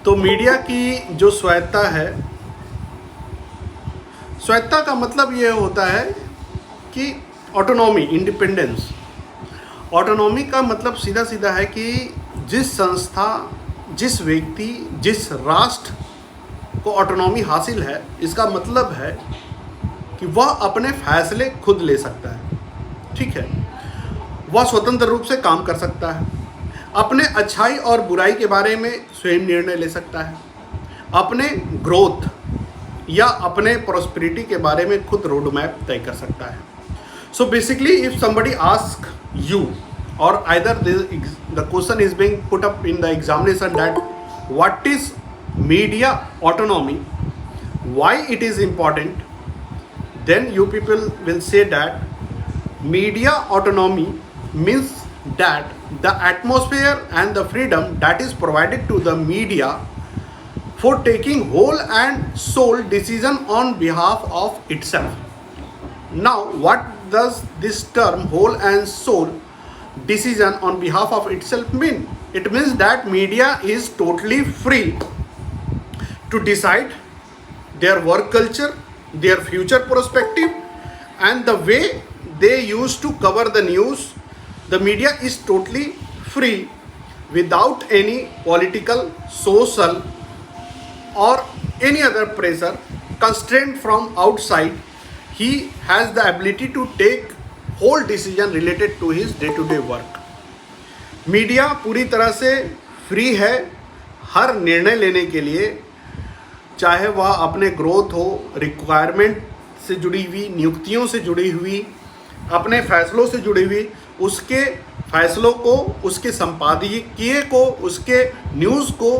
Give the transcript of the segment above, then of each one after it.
तो मीडिया की जो स्वायत्ता है, स्वायत्ता का मतलब ये होता है कि ऑटोनॉमी, इंडिपेंडेंस। ऑटोनॉमी का मतलब सीधा सीधा है कि जिस संस्था, जिस व्यक्ति, जिस राष्ट्र को ऑटोनॉमी हासिल है, इसका मतलब है कि वह अपने फैसले खुद ले सकता है। ठीक है, वह स्वतंत्र रूप से काम कर सकता है, अपने अच्छाई और बुराई के बारे में स्वयं निर्णय ले सकता है, अपने ग्रोथ या अपने प्रॉस्पेरिटी के बारे में खुद रोड मैप तय कर सकता है। So basically if somebody ask you, or either the question is being put up in the examination that what is media autonomy, why it is important, then you people will say that media autonomy means that the atmosphere and the freedom that is provided to the media for taking whole and sole decision on behalf of itself. Now, what does this term whole and sole decision on behalf of itself mean? It means that media is totally free to decide their work culture, their future perspective, and the way they used to cover the news. The media is totally free without any political, social, or any other pressure, constraint from outside. He has the ability to take whole decision related to his day to day work. Media पूरी तरह से free है हर निर्णय लेने के लिए, चाहे वह अपने ग्रोथ हो, रिक्वायरमेंट से जुड़ी हुई, नियुक्तियों से जुड़ी हुई, अपने फैसलों से जुड़ी हुई, उसके फैसलों को, उसके संपादकीय को, उसके न्यूज़ को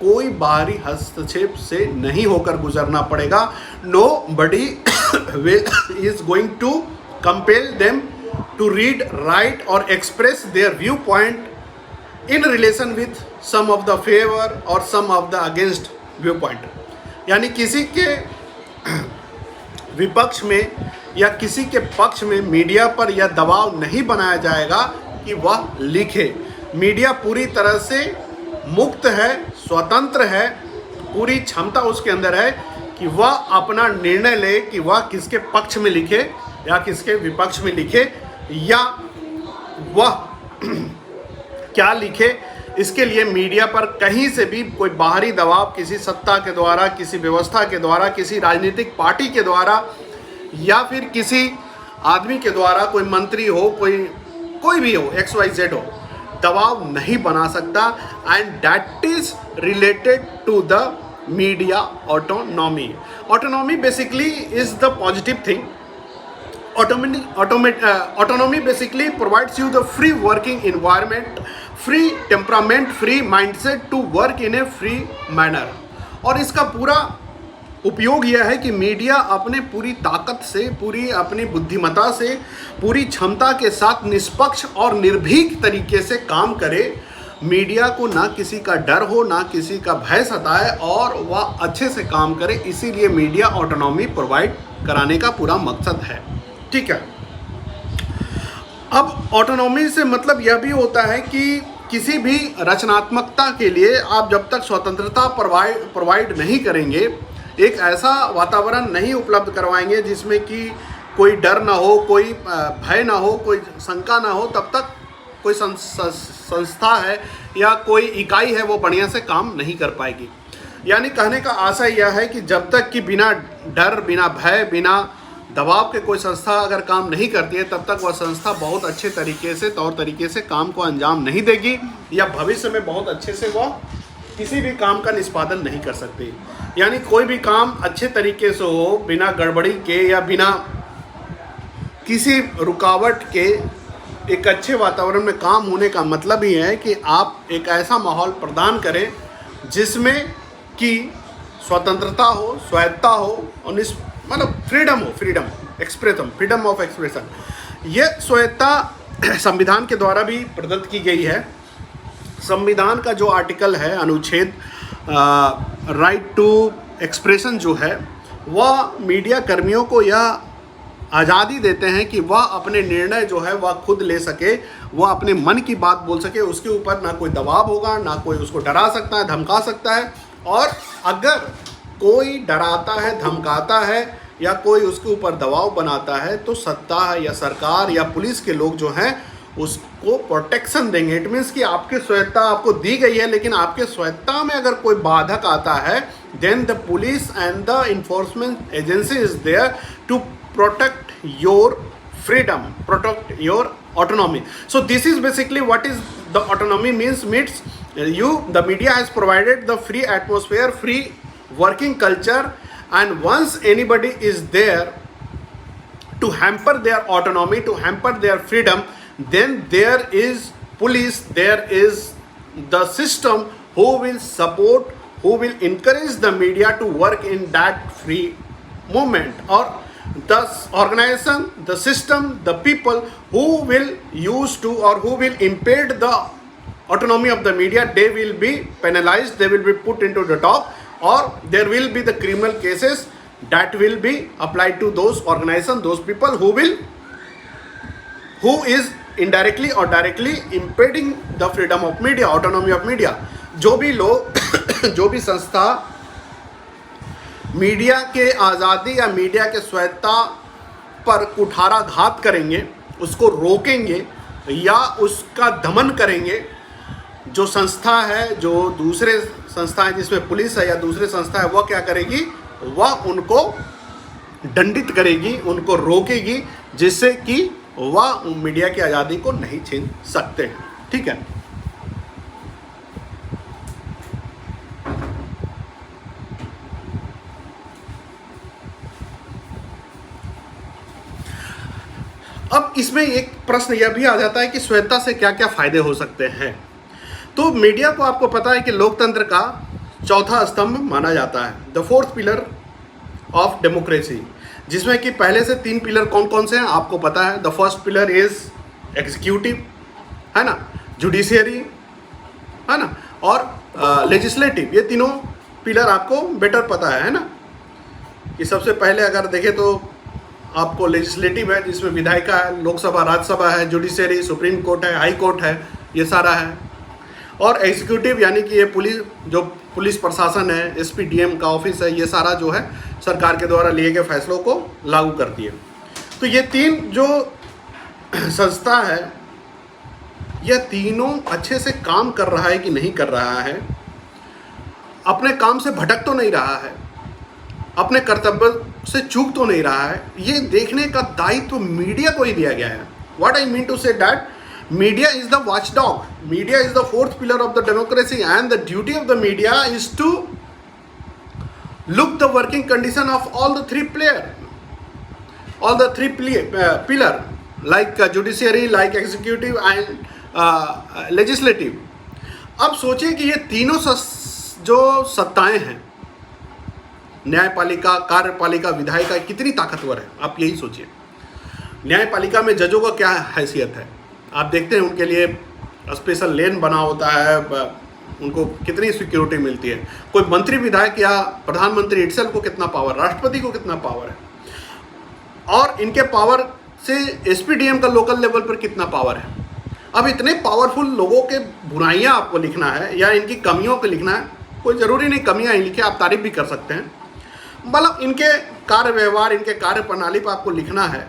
कोई बाहरी हस्तक्षेप से नहीं होकर गुजरना पड़ेगा. Nobody is going to compel them to read, write or express their viewpoint in relation with some of the favor or some of the against viewpoint. यानी किसी के विपक्ष में या किसी के पक्ष में मीडिया पर यह दबाव नहीं बनाया जाएगा कि वह लिखे. मीडिया पूरी तरह से मुक्त है, स्वतंत्र है, पूरी क्षमता उसके अंदर है कि वह अपना निर्णय ले कि वह किसके पक्ष में लिखे या किसके विपक्ष में लिखे या वह क्या लिखे. इसके लिए मीडिया पर कहीं से भी कोई बाहरी दबाव किसी सत्ता के द्वारा, किसी व्यवस्था के द्वारा, किसी राजनीतिक पार्टी के द्वारा या फिर किसी आदमी के द्वारा, कोई मंत्री हो, कोई भी हो, XYZ हो, दबाव नहीं बना सकता. And that is related to the media autonomy. Autonomy basically is the positive thing. Autonomy basically provides you the free working environment, free temperament, free mindset to work in a free manner. और इसका पूरा उपयोग यह है कि media अपने पूरी ताकत से, पूरी अपनी बुद्धिमत्ता से, पूरी क्षमता के साथ निष्पक्ष और निर्भीक तरीके से काम करे. मीडिया को ना किसी का डर हो, ना किसी का भय सताए और वह अच्छे से काम करे. इसीलिए मीडिया ऑटोनॉमी प्रोवाइड कराने का पूरा मकसद है. ठीक है, अब ऑटोनॉमी से मतलब यह भी होता है कि किसी भी रचनात्मकता के लिए आप जब तक स्वतंत्रता प्रोवाइड नहीं करेंगे, एक ऐसा वातावरण नहीं उपलब्ध करवाएंगे जिसमें कि कोई डर ना हो, कोई भय ना हो, कोई शंका ना हो, तब तक कोई संस्था है या कोई इकाई है वो बढ़िया से काम नहीं कर पाएगी. यानी कहने का आशय यह है कि जब तक कि बिना डर, बिना भय, बिना दबाव के कोई संस्था अगर काम नहीं करती है, तब तक वह संस्था बहुत अच्छे तरीके से, तौर तरीके से काम को अंजाम नहीं देगी या भविष्य में बहुत अच्छे से वह किसी भी काम का निष्पादन नहीं कर सकती. यानी कोई भी काम अच्छे तरीके से हो, बिना गड़बड़ी के या बिना किसी रुकावट के एक अच्छे वातावरण में काम होने का मतलब ही है कि आप एक ऐसा माहौल प्रदान करें जिसमें कि स्वतंत्रता हो, स्वायत्ता हो और मतलब फ्रीडम हो, फ्रीडम ऑफ एक्सप्रेशन. ये स्वायत्ता संविधान के द्वारा भी प्रदत्त की गई है. संविधान का जो आर्टिकल है, अनुच्छेद राइट टू एक्सप्रेशन जो है, वह मीडिया कर्मियों को यह आज़ादी देते हैं कि वह अपने निर्णय जो है वह खुद ले सके, वह अपने मन की बात बोल सके, उसके ऊपर ना कोई दबाव होगा, ना कोई उसको डरा सकता है, धमका सकता है। और अगर कोई डराता है, धमकाता है या कोई उसके ऊपर दबाव बनाता है तो सत्ता या सरकार या पुलिस के लोग जो हैं उसको प्रोटेक्शन देंगे। इट मीन्स कि आपकी स्वायत्ता आपको दी गई है, लेकिन आपके स्वायत्ता में अगर कोई बाधक आता है then the police and the enforcement agency is there to protect your freedom, protect your autonomy. So this is basically what is the autonomy means the media has provided the free atmosphere, free working culture, and once anybody is there to hamper their autonomy, to hamper their freedom, then there is police, there is the system who will support, who will encourage the media to work in that free movement, or the organization, the system, the people who will use to or who will impede the autonomy of the media, they will be penalized, they will be put into the dock, or there will be the criminal cases that will be applied to those organizations, those people who is indirectly or directly impeding the freedom of media, autonomy of media. जो भी लोग जो भी संस्था media के आज़ादी या media के स्वायत्ता पर कुठाराघात करेंगे, उसको रोकेंगे या उसका दमन करेंगे, जो संस्था है, जो दूसरे संस्था है जिसमें पुलिस है या दूसरे संस्था है, वह क्या करेगी, वह उनको दंडित करेगी, उनको रोकेगी, जिससे कि वह मीडिया की आज़ादी को नहीं छीन सकते हैं। ठीक है। अब इसमें एक प्रश्न यह भी आ जाता है कि स्वायत्ता से क्या क्या फायदे हो सकते हैं। तो मीडिया को आपको पता है कि लोकतंत्र का चौथा स्तंभ माना जाता है, the fourth pillar of democracy, जिसमें कि पहले से 3 पिलर कौन कौन से हैं आपको पता है। The first pillar is executive, है ना, जुडिशियरी, है ना, और लेजिस्लेटिव। ये तीनों पिलर आपको बेटर पता है ना, कि सबसे पहले अगर देखें तो आपको लेजिस्लेटिव है जिसमें विधायिका है, लोकसभा, राज्यसभा है, जुडिशियरी, सुप्रीम कोर्ट है, हाई कोर्ट है, ये सारा है। और एग्जीक्यूटिव यानी कि ये पुलिस प्रशासन है, एसपीडीएम का ऑफिस है, ये सारा जो है सरकार के द्वारा लिए गए फैसलों को लागू करती है। तो ये 3 जो संस्था है, यह तीनों अच्छे से काम कर रहा है कि नहीं कर रहा है, अपने काम से भटक तो नहीं रहा है, अपने कर्तव्य से चूक तो नहीं रहा है, ये देखने का दायित्व मीडिया को ही दिया गया है। What I mean to say that media is the watchdog, media is the fourth pillar of the democracy, and the duty of the media is to look the working condition of all the 3 pillar like judiciary, like executive and legislative. अब सोचिए कि ये तीनों जो सत्ताएं हैं, न्यायपालिका, कार्यपालिका, विधायिका, कितनी ताकतवर है, आप यही सोचिए। न्यायपालिका में जजों का क्या हैसियत है, आप देखते हैं उनके लिए स्पेशल लेन बना होता है, उनको कितनी सिक्योरिटी मिलती है। कोई मंत्री, विधायक या प्रधानमंत्री इटसेल्फ को कितना पावर, राष्ट्रपति को कितना पावर है, और इनके पावर से एसपीडीएम का लोकल लेवल पर कितना पावर है। अब इतने पावरफुल लोगों के बुराइयां आपको लिखना है या इनकी कमियों को लिखना है, कोई ज़रूरी नहीं कमियां ही लिखे, आप तारीफ भी कर सकते हैं, मतलब इनके कार्य व्यवहार, इनके कार्य प्रणाली पर आपको लिखना है।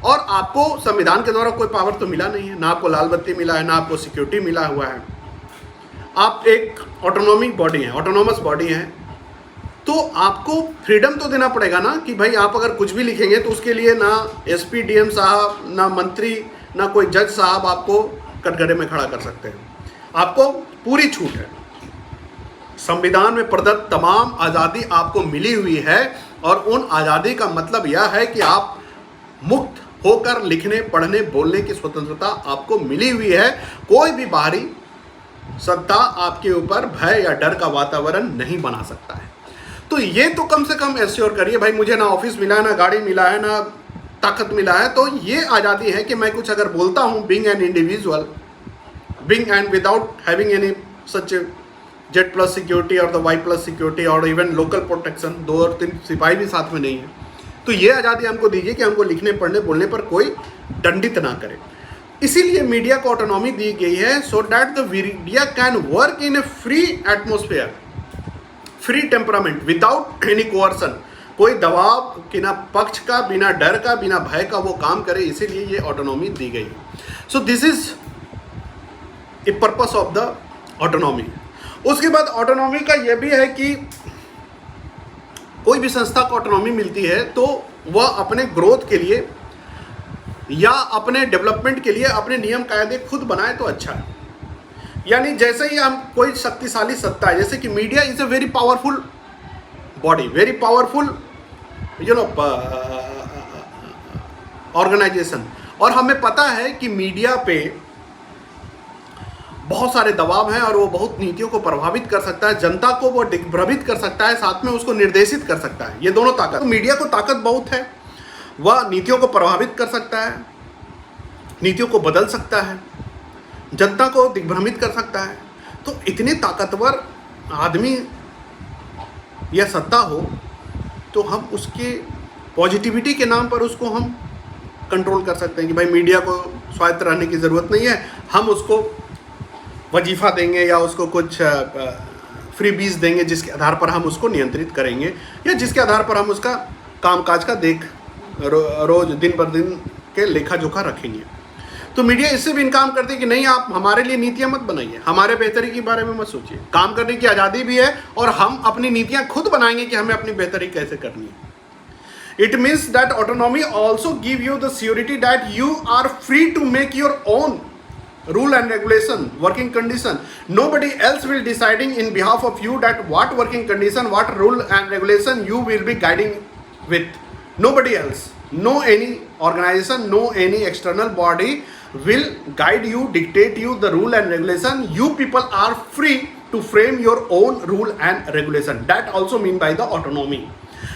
और आपको संविधान के द्वारा कोई पावर तो मिला नहीं है, ना आपको लाल बत्ती मिला है, ना आपको सिक्योरिटी मिला हुआ है। आप एक ऑटोनॉमिक बॉडी हैं, ऑटोनॉमस बॉडी हैं, तो आपको फ्रीडम तो देना पड़ेगा ना, कि भाई आप अगर कुछ भी लिखेंगे तो उसके लिए ना एसपीडीएम साहब, ना मंत्री, ना कोई जज साहब आपको कटघरे में खड़ा कर सकते हैं। आपको पूरी छूट है, संविधान में प्रदत्त तमाम आज़ादी आपको मिली हुई है, और उन आज़ादी का मतलब यह है कि आप मुक्त होकर लिखने, पढ़ने, बोलने की स्वतंत्रता आपको मिली हुई है। कोई भी बाहरी सत्ता आपके ऊपर भय या डर का वातावरण नहीं बना सकता है। तो ये तो कम से कम एश्योर करिए, भाई मुझे ना ऑफिस मिला है, ना गाड़ी मिला है, ना ताकत मिला है, तो ये आज़ादी है कि मैं कुछ अगर बोलता हूँ, being an individual, being and without having any such Z+ security और द Y+ सिक्योरिटी और इवन लोकल प्रोटेक्शन, 2 और 3 सिपाही भी साथ में नहीं है, तो ये आज़ादी हमको दीजिए कि हमको लिखने पढ़ने बोलने पर कोई दंडित ना करे। इसीलिए मीडिया को ऑटोनॉमी दी गई है, so that the media can work in a free atmosphere, free temperament, without any coercion. कोई दबाव बिना पक्ष का, बिना डर का, बिना भय का वो काम करे, इसीलिए ये ऑटोनॉमी दी गई है। So this is a purpose of the autonomy. उसके बाद ऑटोनॉमी का ये भी है कि कोई भी संस्था को ऑटोनॉमी मिलती है तो वह अपने ग्रोथ के लिए या अपने डेवलपमेंट के लिए अपने नियम कायदे खुद बनाए तो अच्छा है। यानी जैसे ही हम कोई शक्तिशाली सत्ता है, जैसे कि media is a very powerful body, very powerful organisation, और हमें पता है कि मीडिया पे बहुत सारे दबाव हैं और वो बहुत नीतियों को प्रभावित कर सकता है, जनता को वो दिग्भ्रमित कर सकता है, साथ में उसको निर्देशित कर सकता है। ये दोनों ताकत, तो मीडिया को ताकत बहुत है, वह नीतियों को प्रभावित कर सकता है, नीतियों को बदल सकता है, जनता को दिग्भ्रमित कर सकता है। तो इतने ताकतवर आदमी या सत्ता हो तो हम उसके पॉजिटिविटी के नाम पर उसको हम कंट्रोल कर सकते हैं कि भाई मीडिया को स्वायत्त रहने की ज़रूरत नहीं है, हम उसको वजीफ़ा देंगे या उसको कुछ फ्री बीज देंगे जिसके आधार पर हम उसको नियंत्रित करेंगे, या जिसके आधार पर हम उसका कामकाज का रोज दिन पर दिन के लेखा जोखा रखेंगे। तो मीडिया इससे भी इनकार करती है कि नहीं, आप हमारे लिए नीतियां मत बनाइए, हमारे बेहतरी के बारे में मत सोचिए। काम करने की आज़ादी भी है और हम अपनी नीतियां खुद बनाएंगे कि हमें अपनी बेहतरी कैसे करनी है। It means that autonomy also give you the surety that you are free to make your own rule and regulation, working condition. Nobody else will deciding in behalf of you that what working condition, what rule and regulation you will be guiding with. Nobody else, no any organization, no any external body will guide you, dictate you the rule and regulation. You people are free to frame your own rule and regulation. That also mean by the autonomy.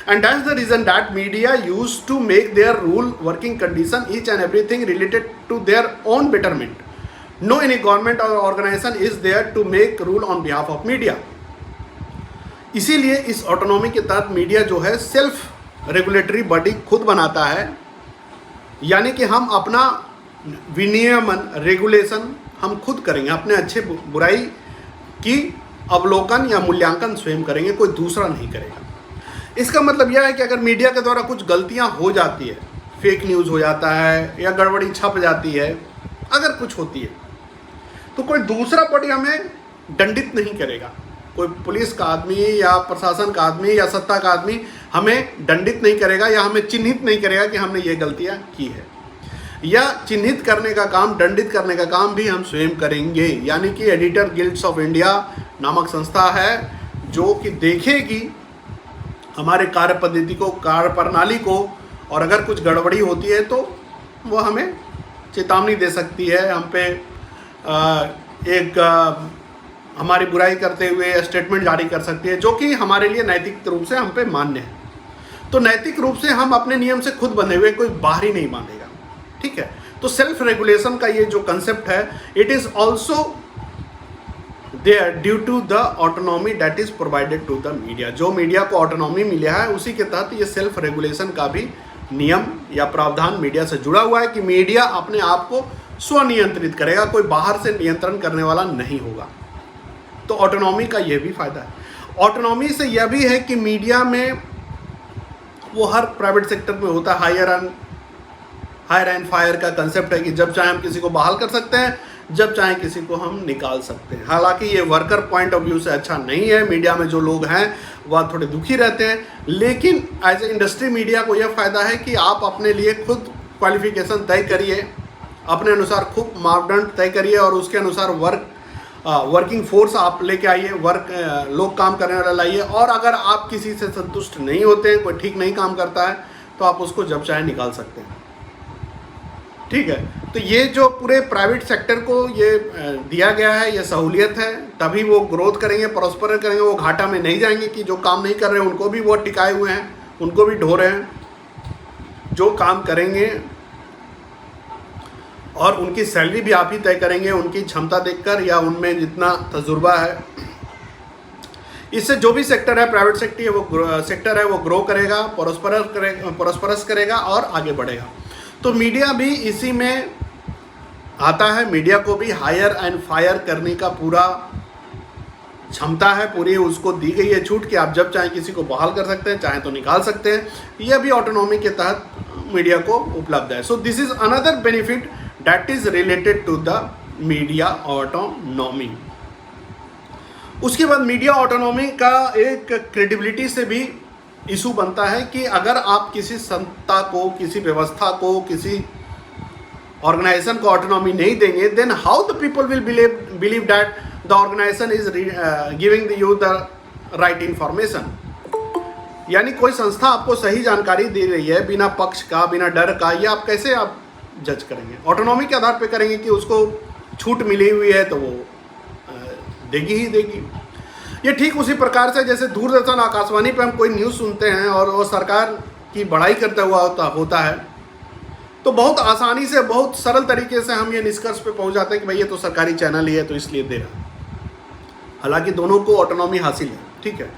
And that's the reason that media used to make their rule, working condition, each and everything related to their own betterment. No any government or organization is there to make rule on behalf of media. इसीलिए इस autonomy के तहत media जो है self regulatory body खुद बनाता है, यानी कि हम अपना विनियमन, रेगुलेशन हम खुद करेंगे, अपने अच्छे बुराई की अवलोकन या मूल्यांकन स्वयं करेंगे, कोई दूसरा नहीं करेगा। इसका मतलब यह है कि अगर मीडिया के द्वारा कुछ गलतियां हो जाती है, फेक न्यूज़ हो जाता है या गड़बड़ी छप जाती है, अगर कुछ होती है तो कोई दूसरा बॉडी हमें दंडित नहीं करेगा। कोई पुलिस का आदमी या प्रशासन का आदमी या सत्ता का आदमी हमें दंडित नहीं करेगा या हमें चिन्हित नहीं करेगा कि हमने ये गलतियां की है। या चिन्हित करने का काम, दंडित करने का काम भी हम स्वयं करेंगे। यानी कि एडिटर गिल्ड्स ऑफ इंडिया नामक संस्था है जो कि देखेगी हमारे कार्य पद्धति को, कार्य प्रणाली को, और अगर कुछ गड़बड़ी होती है तो वो हमें चेतावनी दे सकती है, हम पे हमारी बुराई करते हुए स्टेटमेंट जारी कर सकती है, जो कि हमारे लिए नैतिक रूप से हम पे मान्य है। तो नैतिक रूप से हम अपने नियम से खुद बंधे हुए, कोई बाहरी नहीं बांधेगा। ठीक है, तो सेल्फ रेगुलेशन का ये जो कंसेप्ट है, it is also there due to the autonomy that is provided to the media. जो मीडिया को ऑटोनॉमी मिला है उसी के तहत ये सेल्फ रेगुलेशन का भी नियम या प्रावधान मीडिया से जुड़ा हुआ है कि मीडिया अपने आप को स्वनियंत्रित करेगा, कोई बाहर से नियंत्रण करने वाला नहीं होगा। तो ऑटोनॉमी का यह भी फायदा है। ऑटोनॉमी से यह भी है कि मीडिया में वो हर प्राइवेट सेक्टर में होता है, हायर एंड फायर का कंसेप्ट है कि जब चाहे हम किसी को बहाल कर सकते हैं, जब चाहे किसी को हम निकाल सकते हैं। हालांकि ये वर्कर पॉइंट ऑफ व्यू से अच्छा नहीं है, मीडिया में जो लोग हैं वह थोड़े दुखी रहते हैं, लेकिन एज ए इंडस्ट्री मीडिया को यह फ़ायदा है कि आप अपने लिए खुद क्वालिफिकेशन तय करिए, अपने अनुसार खूब मापदंड तय करिए और उसके अनुसार वर्किंग फोर्स आप लेके आइए, लोग काम करने वाला लाइए। और अगर आप किसी से संतुष्ट नहीं होते हैं, कोई ठीक नहीं काम करता है, तो आप उसको जब चाहे निकाल सकते हैं। ठीक है, तो ये जो पूरे प्राइवेट सेक्टर को ये दिया गया है, ये सहूलियत है, तभी वो ग्रोथ करेंगे, प्रॉस्पर करेंगे, वो घाटा में नहीं जाएंगे कि जो काम नहीं कर रहे हैं उनको भी वो टिकाए हुए हैं, उनको भी ढो रहे हैं। जो काम करेंगे और उनकी सैलरी भी आप ही तय करेंगे, उनकी क्षमता देखकर या उनमें जितना तजुर्बा है इससे जो भी सेक्टर है, प्राइवेट सेक्टर है वो ग्रो करेगा, प्रोस्परस करेगा और आगे बढ़ेगा। तो मीडिया भी इसी में आता है। मीडिया को भी हायर एंड फायर करने का पूरा क्षमता है, पूरी उसको दी गई है छूट कि आप जब चाहें किसी को बहाल कर सकते हैं, चाहे तो निकाल सकते हैं। यह भी ऑटोनॉमी के तहत मीडिया को उपलब्ध है। So this is another benefit that is related to the media autonomy. उसके बाद मीडिया ऑटोनॉमी का एक क्रेडिबिलिटी से भी इशू बनता है कि अगर आप किसी संस्था को, किसी व्यवस्था को, किसी ऑर्गेनाइजेशन को ऑटोनॉमी नहीं देंगे, then how the people will believe that the organisation is giving you the right information. यानी कोई संस्था आपको सही जानकारी दे रही है बिना पक्ष का, बिना डर का, ये आप कैसे आप जज करेंगे? ऑटोनॉमी के आधार पे करेंगे कि उसको छूट मिली हुई है तो वो देगी ही देगी। ये ठीक उसी प्रकार से जैसे दूरदर्शन, आकाशवाणी पे हम कोई न्यूज़ सुनते हैं और वो सरकार की बड़ाई करता हुआ होता है, तो बहुत आसानी से, बहुत सरल तरीके से हम ये निष्कर्ष पे पहुंच जाते हैं कि भाई ये तो सरकारी चैनल ही है तो इसलिए दे रहा है। हालांकि दोनों को ऑटोनॉमी हासिल है, ठीक है,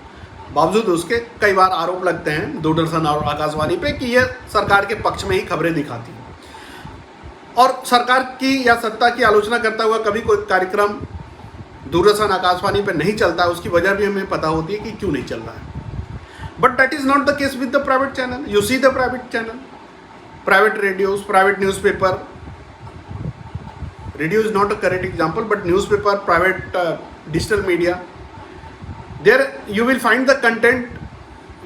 बावजूद उसके कई बार आरोप लगते हैं दूरदर्शन और आकाशवाणी पे कि ये सरकार के पक्ष में ही खबरें दिखाती हैं, और सरकार की या सत्ता की आलोचना करता हुआ कभी कोई कार्यक्रम दूरदर्शन, आकाशवाणी पे नहीं चलता है। उसकी वजह भी हमें पता होती है कि क्यों नहीं चल रहा है। But that is not the case with the private channel. You see the private channel, private radios, private newspaper, radio is not a correct example, but newspaper, private digital media, there you will find the content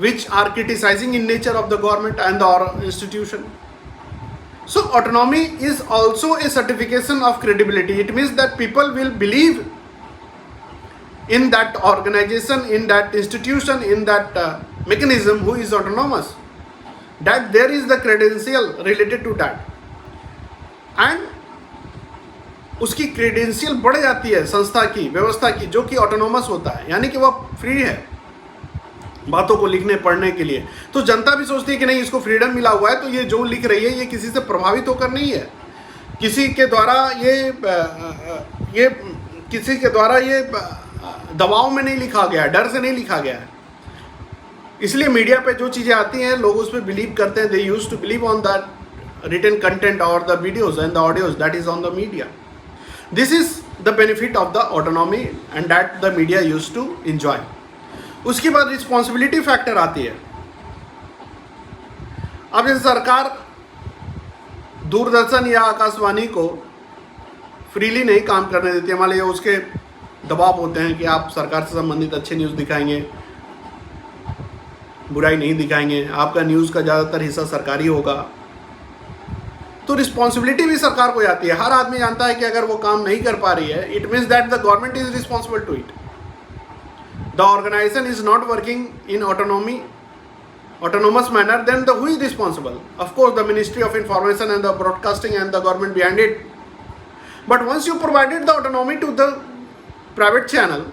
which are criticizing in nature of the government and the institution. So autonomy is also a certification of credibility. It means that people will believe in that organization, in that institution, in that mechanism who is autonomous, that there is the credential related to that, and उसकी credential बढ़ जाती है संस्था की, व्यवस्था की, जो कि ऑटोनोमस होता है, यानी कि वह फ्री है बातों को लिखने पढ़ने के लिए। तो जनता भी सोचती है कि नहीं, इसको फ्रीडम मिला हुआ है तो ये जो लिख रही है ये किसी से प्रभावित होकर नहीं है, किसी के द्वारा ये दबाव में नहीं लिखा गया, डर से नहीं लिखा गया है। इसलिए मीडिया पे जो चीज़ें आती हैं लोग उस पर बिलीव करते हैं। They use to believe on that written content और the videos and the audios that is on the media. This is the benefit of the autonomy and that the media used to enjoy. उसके बाद responsibility factor आती है। अब जैसे सरकार दूरदर्शन या आकाशवाणी को फ्रीली नहीं काम करने देती है, मान लीजिए उसके दबाव होते हैं कि आप सरकार से संबंधित अच्छे न्यूज़ दिखाएंगे, बुराई नहीं दिखाएंगे, आपका न्यूज़ का ज़्यादातर हिस्सा सरकारी होगा, तो रिस्पॉन्सिबिलिटी भी सरकार को जाती है। हर आदमी जानता है कि अगर वो काम नहीं कर पा रही है, it means that the government is responsible to it. The organisation is not working in autonomous manner, then who is responsible? Of course the Ministry of Information and the Broadcasting and the government behind it. But once you provided the autonomy to the private channel,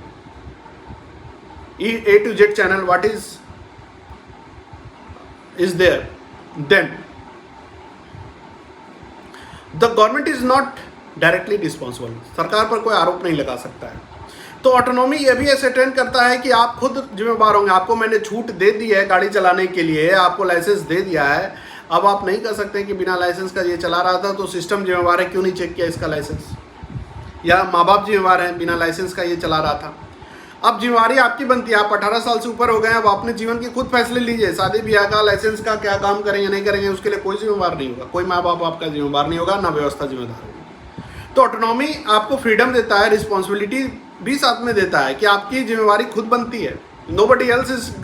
A to Z channel, what is there, then the government is not directly responsible. सरकार पर कोई आरोप नहीं लगा सकता है। तो autonomy ये भी एसेटेन करता है कि आप खुद जिम्मेवार होंगे। आपको मैंने छूट दे दी है गाड़ी चलाने के लिए, आपको लाइसेंस दे दिया है, अब आप नहीं कर सकते कि बिना लाइसेंस का ये चला रहा था तो सिस्टम जिम्मेवार है, क्यों नहीं चेक किया इसका लाइसेंस, या माँ बाप जिम्मेवार हैं बिना लाइसेंस का ये चला रहा था। अब जिम्मेवारी आपकी बनती है, आप 18 साल से ऊपर हो गए, अब अपने जीवन के खुद फैसले लीजिए। शादी ब्याह का, लाइसेंस का, क्या काम करेंगे नहीं करेंगे, उसके लिए कोई जिम्मेवार नहीं होगा, कोई माँ बाप आपका जिम्मेवार नहीं होगा, ना व्यवस्था जिम्मेदार होगी। तो ऑटोनॉमी आपको फ्रीडम देता है, रिस्पॉन्सिबिलिटी भी साथ में देता है कि आपकी जिम्मेवारी खुद बनती है। Nobody else is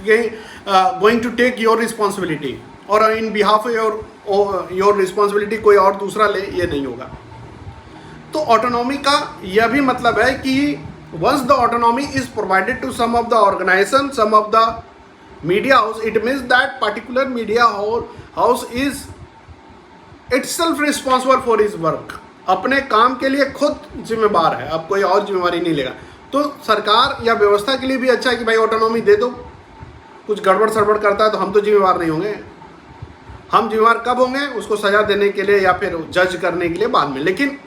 going to take your responsibility और इन बिहाफ योर रिस्पॉन्सिबिलिटी कोई और दूसरा ले, ये नहीं होगा। तो ऑटोनॉमी का यह भी मतलब है कि once the autonomy is provided to some of the organization, some of the media house, it means that particular media house is itself responsible for his work. अपने काम के लिए खुद जिम्मेदार है, अब कोई और जिम्मेवारी नहीं लेगा। तो सरकार या व्यवस्था के लिए भी अच्छा है कि भाई ऑटोनॉमी दे दो, कुछ गड़बड़ सड़बड़ करता है तो हम तो जिम्मेवार नहीं होंगे। हम जिम्मेवार कब होंगे? उसको सजा देने के लिए या फिर जज करने के लिए बाद में, लेकिन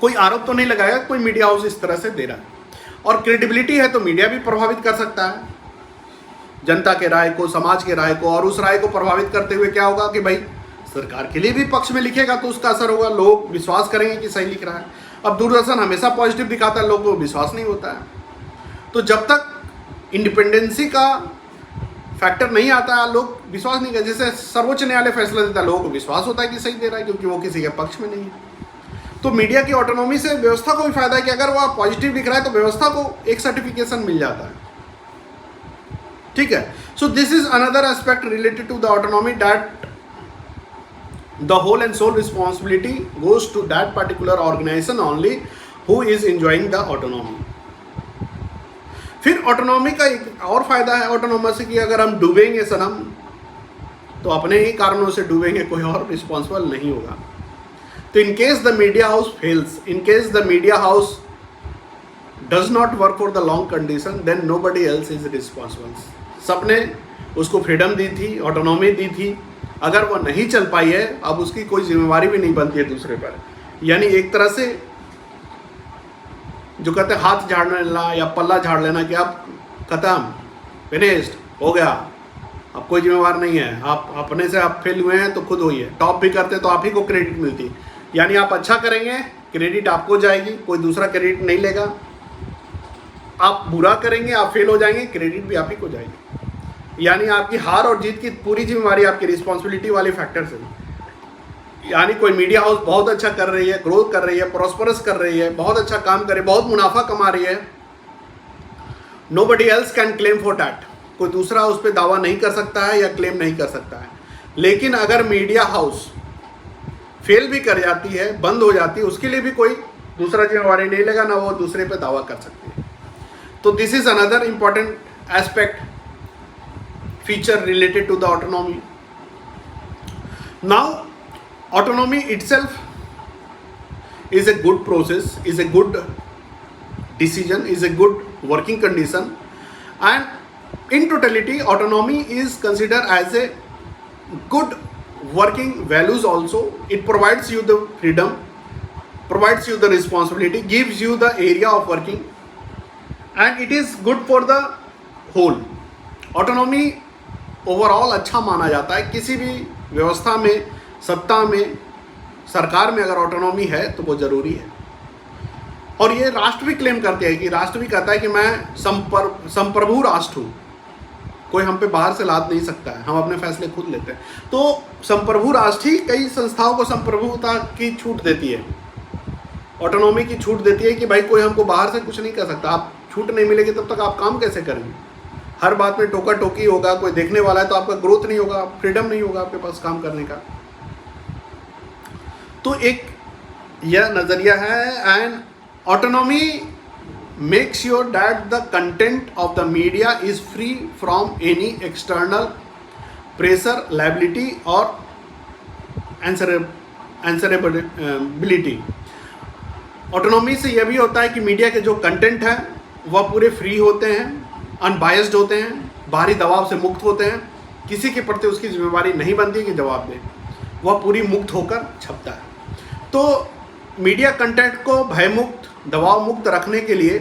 कोई आरोप तो नहीं लगाया कोई मीडिया हाउस इस तरह से दे रहा है। और क्रेडिबिलिटी है तो मीडिया भी प्रभावित कर सकता है जनता के राय को, समाज के राय को, और उस राय को प्रभावित करते हुए क्या होगा कि भाई सरकार के लिए भी पक्ष में लिखेगा तो उसका असर होगा, लोग विश्वास करेंगे कि सही लिख रहा है। अब दूरदर्शन हमेशा पॉजिटिव दिखाता है, लोगों को विश्वास नहीं होता है। तो जब तक इंडिपेंडेंसी का फैक्टर नहीं आता है, लोग विश्वास नहीं करते। जैसे सर्वोच्च न्यायालय फैसला देता है, लोगों को विश्वास होता है कि सही दे रहा है, क्योंकि वो किसी के पक्ष में नहीं है। तो मीडिया की ऑटोनॉमी से व्यवस्था को भी फायदा है कि अगर वह पॉजिटिव लिख रहा है तो व्यवस्था को एक सर्टिफिकेशन मिल जाता है, ठीक है। So this is another aspect related to the autonomy, that the whole and sole responsibility goes to that particular organisation only who is enjoying the autonomy. फिर ऑटोनॉमी का एक और फायदा है ऑटोनॉमस से कि अगर हम डूबेंगे सनम तो अपने ही कारणों से डूबेंगे, कोई और रिस्पॉन्सिबल नहीं होगा। तो in case the media house fails, in case the media house does not work for the long condition, then nobody else is responsible. सबने उसको फ्रीडम दी थी, ऑटोनॉमी दी थी, अगर वह नहीं चल पाई है अब उसकी कोई जिम्मेवारी भी नहीं बनती है दूसरे पर। यानी एक तरह से जो कहते हैं हाथ झाड़ लेना या पल्ला झाड़ लेना कि अब खत्म, फिनिश्ड हो गया, अब कोई जिम्मेवार नहीं है, आप अपने से आप फेल हुए हैं तो खुद होइए। टॉप भी करते तो आप ही को क्रेडिट मिलती, यानी आप अच्छा करेंगे क्रेडिट आपको जाएगी, कोई दूसरा क्रेडिट नहीं लेगा। आप बुरा करेंगे, आप फेल हो जाएंगे, क्रेडिट भी आप ही को जाएगी। यानी आपकी हार और जीत की पूरी जिम्मेवारी आपकी रिस्पॉन्सिबिलिटी वाले फैक्टर से। यानी कोई मीडिया हाउस बहुत अच्छा कर रही है, ग्रोथ कर रही है, प्रॉस्परस कर रही है, बहुत अच्छा काम करे, बहुत मुनाफा कमा रही है, nobody else can claim for that. कोई दूसरा उस पर दावा नहीं कर सकता है या क्लेम नहीं कर सकता है। लेकिन अगर मीडिया हाउस फेल भी कर जाती है, बंद हो जाती है, उसके लिए भी कोई दूसरा जिम्मेवारी नहीं लेगा, ना वो दूसरे पे दावा कर सकती है। तो this is another important aspect feature related to the autonomy. Now autonomy itself is a good process, is a good decision, is a good working condition, and in totality autonomy is considered as a good working values also. It provides you the freedom, provides you the responsibility, gives you the area of working, and it is good for the whole. Autonomy overall अच्छा माना जाता है। किसी भी व्यवस्था में, सत्ता में, सरकार में अगर ऑटोनॉमी है तो वो ज़रूरी है। और ये राष्ट्र भी क्लेम करते हैं कि राष्ट्र भी कहता है कि मैं संप्रभु राष्ट्र हूँ, कोई हम पे बाहर से लाद नहीं सकता है, हम अपने फैसले खुद लेते हैं। तो संप्रभु राष्ट्र ही कई संस्थाओं को संप्रभुता की छूट देती है, ऑटोनॉमी की छूट देती है कि भाई कोई हमको बाहर से कुछ नहीं कर सकता। आप छूट नहीं मिलेगी तब तक आप काम कैसे करेंगे? हर बात में टोका टोकी होगा, कोई देखने वाला है तो आपका ग्रोथ नहीं होगा, फ्रीडम नहीं होगा आपके पास काम करने का। तो एक यह नज़रिया है। And autonomy make sure that the content of the media is free from any external pressure, liability और आंसरेबिलिटी। ऑटोनॉमी से यह भी होता है कि मीडिया के जो कंटेंट हैं वह पूरे फ्री होते हैं, अनबायस्ड होते हैं, बाहरी दबाव से मुक्त होते हैं, किसी के प्रति उसकी जिम्मेवारी नहीं बनती कि जवाब दे, वह पूरी मुक्त होकर छपता है। तो मीडिया कंटेंट को भयमुक्त, दबाव मुक्त रखने के लिए,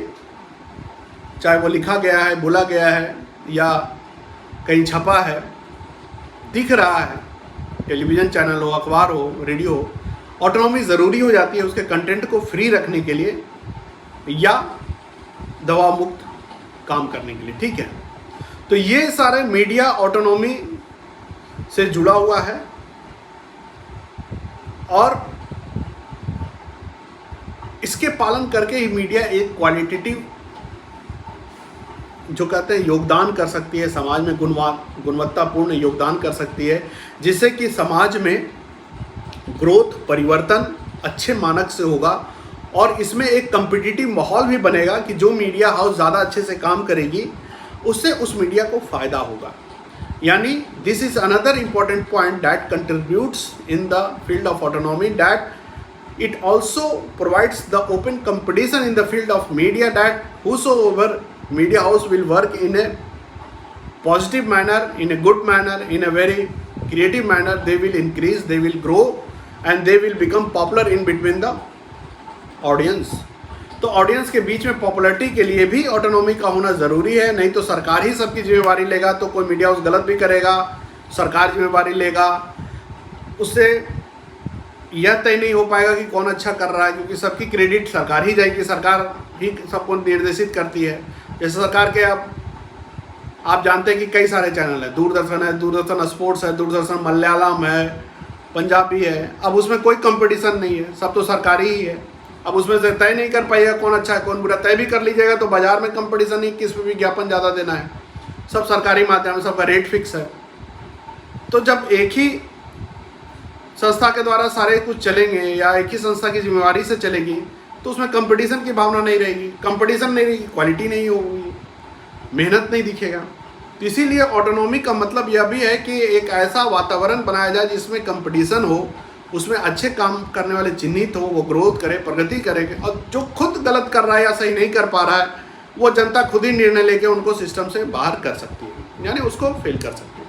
चाहे वो लिखा गया है, बोला गया है या कहीं छपा है, दिख रहा है, टेलीविज़न चैनल हो, अखबार हो, रेडियो हो, ऑटोनॉमी ज़रूरी हो जाती है उसके कंटेंट को फ्री रखने के लिए या दबाव मुक्त काम करने के लिए, ठीक है। तो ये सारे मीडिया ऑटोनॉमी से जुड़ा हुआ है। और इसके पालन करके ही मीडिया एक क्वालिटेटिव जो कहते हैं योगदान कर सकती है, समाज में गुणवत्तापूर्ण योगदान कर सकती है, जिससे कि समाज में ग्रोथ, परिवर्तन अच्छे मानक से होगा। और इसमें एक कम्पिटिटिव माहौल भी बनेगा कि जो मीडिया हाउस ज़्यादा अच्छे से काम करेगी उससे उस मीडिया को फ़ायदा होगा। यानी this is another important point that contributes in the field of autonomy, that it also provides the open competition in the field of media, that whosoever media house will work in a positive manner, in a good manner, in a very creative manner, they will increase, they will grow and they will become popular in between the audience. तो audience के बीच में popularity के लिए भी autonomy का होना ज़रूरी है, नहीं तो सरकार ही सबकी जिम्मेवारी लेगा तो कोई मीडिया उस गलत भी करेगा, सरकार जिम्मेवारी लेगा, उससे यह तय नहीं हो पाएगा कि कौन अच्छा कर रहा है, क्योंकि सबकी क्रेडिट सरकार ही जाएगी, सरकार ही सबको निर्देशित करती है। जैसे सरकार के आप जानते हैं कि कई सारे चैनल हैं, दूरदर्शन है, दूरदर्शन स्पोर्ट्स है, दूरदर्शन मलयालम है, पंजाबी है, अब उसमें कोई कंपटीशन नहीं है, सब तो सरकारी ही है। अब उसमें से तय नहीं कर पाएगा कौन अच्छा है कौन बुरा, तय भी कर लीजिएगा तो बाजार में कंपटीशन नहीं, किस पे विज्ञापन ज़्यादा देना है, सब सरकारी माध्यम में सबका रेट फिक्स है। तो जब एक ही संस्था के द्वारा सारे कुछ चलेंगे या एक ही संस्था की जिम्मेवारी से चलेगी तो उसमें कंपटीशन की भावना नहीं रहेगी, कंपटीशन नहीं रहेगी, क्वालिटी नहीं होगी, मेहनत नहीं दिखेगा। तो इसीलिए ऑटोनॉमी का मतलब यह भी है कि एक ऐसा वातावरण बनाया जाए जिसमें कंपटीशन हो, उसमें अच्छे काम करने वाले चिन्हित हो, वो ग्रोथ करे, प्रगति करेंगे, और जो खुद गलत कर रहा है या सही नहीं कर पा रहा है वो जनता खुद ही निर्णय लेके उनको सिस्टम से बाहर कर सकती है, यानी उसको फेल कर सकती है।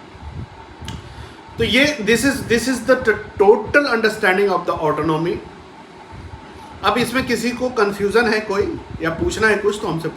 तो ये this is the total understanding of the autonomy. अब इसमें किसी को कंफ्यूजन है कोई या पूछना है कुछ तो हमसे